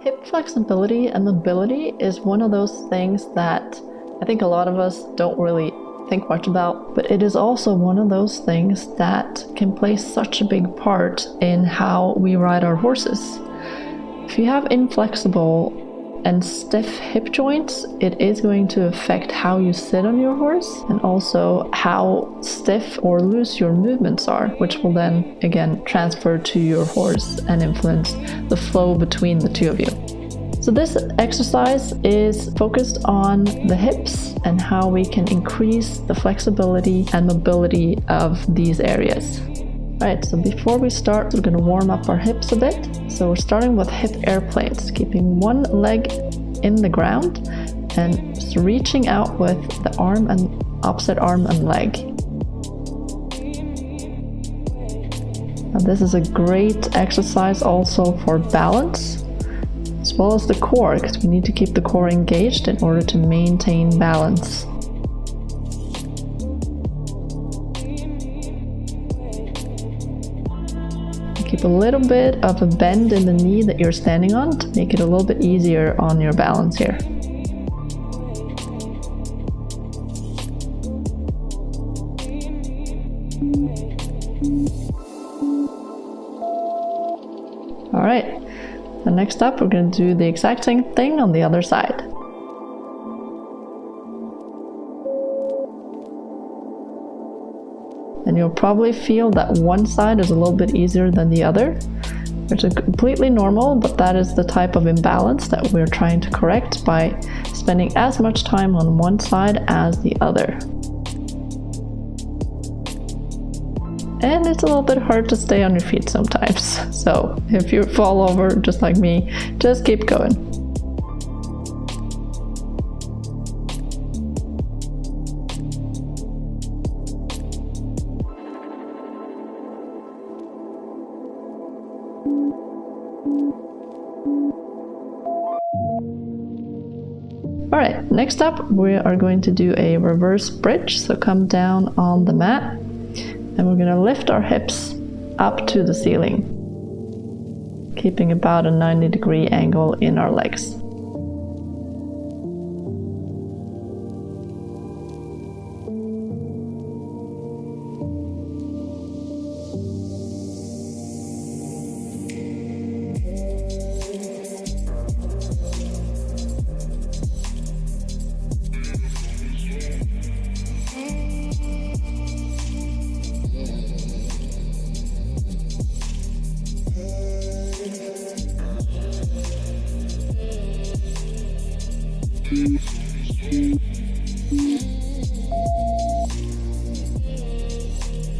Hip flexibility and mobility is one of those things that I think a lot of us don't really think much about, but it is also one of those things that can play such a big part in how we ride our horses. If you have inflexible and stiff hip joints, it is going to affect how you sit on your horse and also how stiff or loose your movements are, which will then again transfer to your horse and influence the flow between the two of you. So this exercise is focused on the hips and how we can increase the flexibility and mobility of these areas. Alright, so before we start, we're going to warm up our hips a bit. So we're starting with hip airplanes, keeping one leg in the ground and just reaching out with the arm and opposite arm and leg. Now this is a great exercise also for balance, as well as the core, because we need to keep the core engaged in order to maintain balance. Keep a little bit of a bend in the knee that you're standing on to make it a little bit easier on your balance here. All right, so next up we're going to do the exact same thing on the other side. And you'll probably feel that one side is a little bit easier than the other, which is completely normal, but that is the type of imbalance that we're trying to correct by spending as much time on one side as the other. And it's a little bit hard to stay on your feet sometimes. So if you fall over just like me, just keep going. Alright, next up we are going to do a reverse bridge. So come down on the mat and we're going to lift our hips up to the ceiling, keeping about a 90-degree angle in our legs.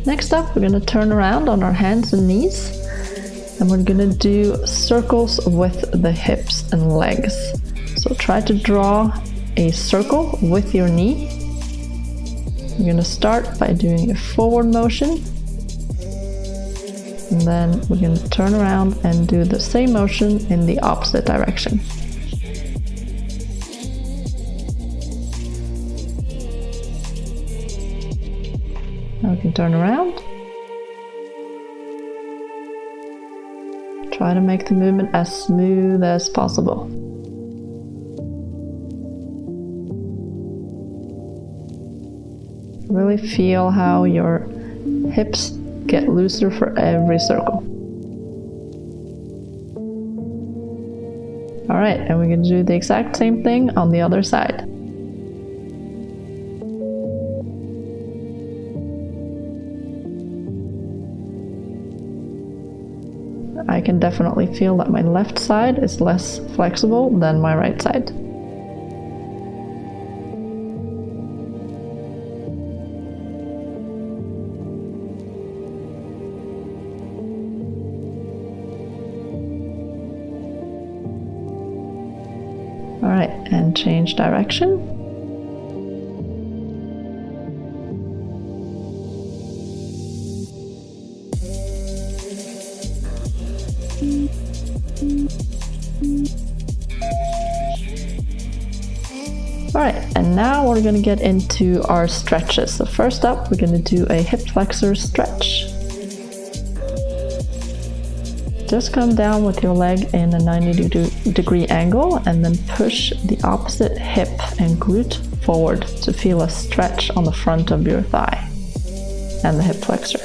Next up, we're going to turn around on our hands and knees, and we're going to do circles with the hips and legs. So try to draw a circle with your knee. We're going to start by doing a forward motion, and then we're going to turn around and do the same motion in the opposite direction. Now we can turn around. Try to make the movement as smooth as possible. Really feel how your hips get looser for every circle. All right, and we're going to do the exact same thing on the other side. I can definitely feel that my left side is less flexible than my right side. All right, and change direction. Alright, and now we're going to get into our stretches. So first up, we're going to do a hip flexor stretch. just come down with your leg in a 90-degree angle and then push the opposite hip and glute forward to feel a stretch on the front of your thigh and the hip flexor.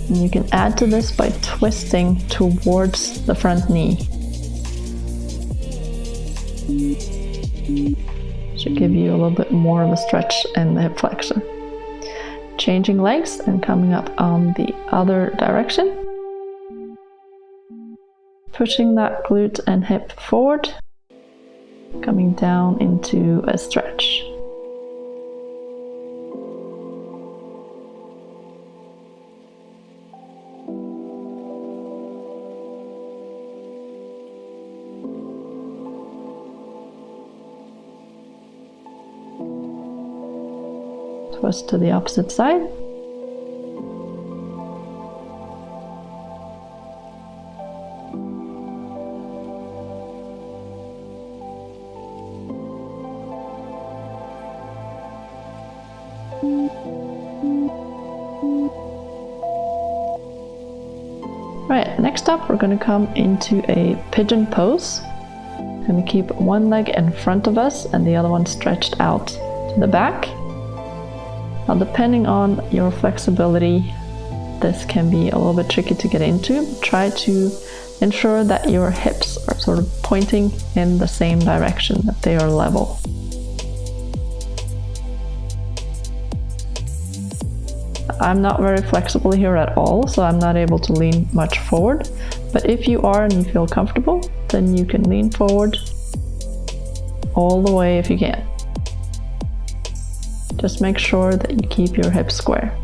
And you can add to this by twisting towards the front knee. Should give you a little bit more of a stretch in the hip flexor. Changing legs and coming up on the other direction. Pushing that glute and hip forward. Coming down into a stretch. Twist to the opposite side. Right, next up we're going to come into a pigeon pose. Going to keep one leg in front of us and the other one stretched out to the back. Now, depending on your flexibility, this can be a little bit tricky to get into. Try to ensure that your hips are sort of pointing in the same direction, that they are level. I'm not very flexible here at all, so I'm not able to lean much forward. But if you are and you feel comfortable, then you can lean forward all the way if you can. Just make sure that you keep your hips square.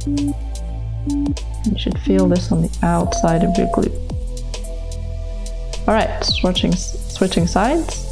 You should feel this on the outside of your glute. Alright, switching sides.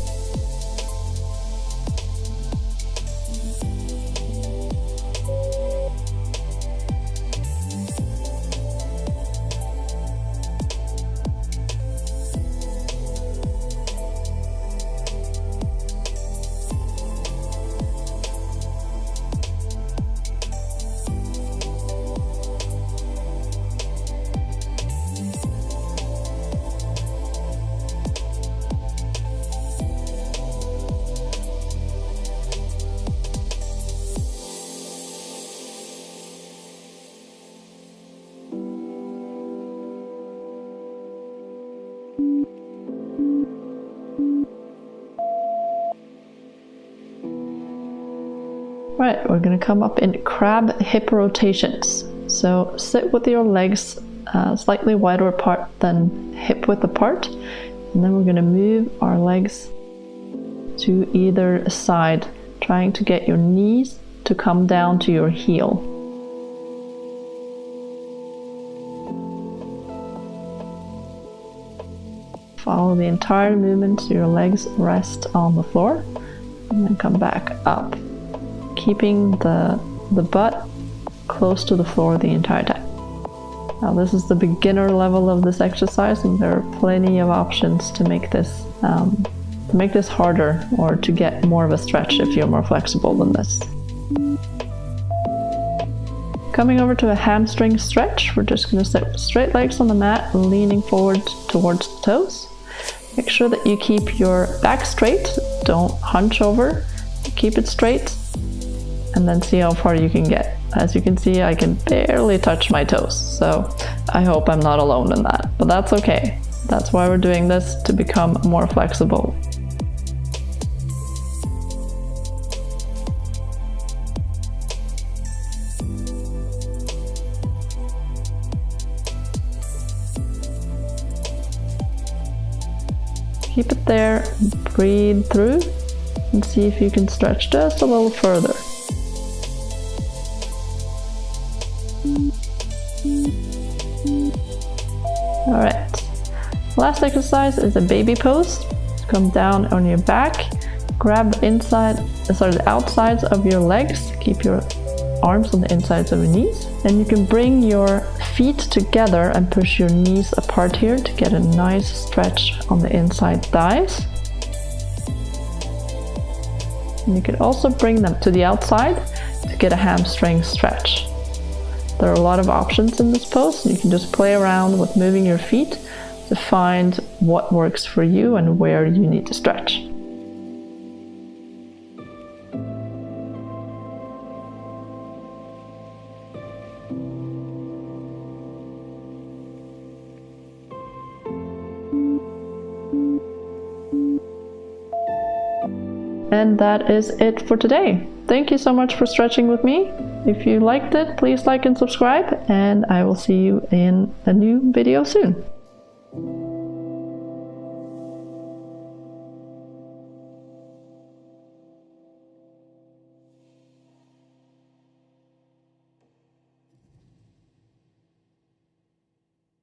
Right, we're going to come up in crab hip rotations. So sit with your legs slightly wider apart than hip width apart. And then we're going to move our legs to either side, trying to get your knees to come down to your heel. Follow the entire movement so your legs rest on the floor. And then come back up, keeping the butt close to the floor the entire time. Now this is the beginner level of this exercise, and there are plenty of options to make this harder or to get more of a stretch if you're more flexible than this. Coming over to a hamstring stretch, we're just going to sit with straight legs on the mat, leaning forward towards the toes. Make sure that you keep your back straight, don't hunch over, keep it straight, and then see how far you can get. As you can see, I can barely touch my toes, so I hope I'm not alone in that, but that's okay. That's why we're doing this, to become more flexible. Keep it there, breathe through, and see if you can stretch just a little further. Alright, last exercise is a baby pose. Come down on your back, grab the outsides of your legs, keep your arms on the insides of your knees. And you can bring your feet together and push your knees apart here to get a nice stretch on the inside thighs. And you can also bring them to the outside to get a hamstring stretch. There are a lot of options in this pose. You can just play around with moving your feet to find what works for you and where you need to stretch. And that is it for today. Thank you so much for stretching with me. If you liked it, please like and subscribe, and I will see you in a new video soon.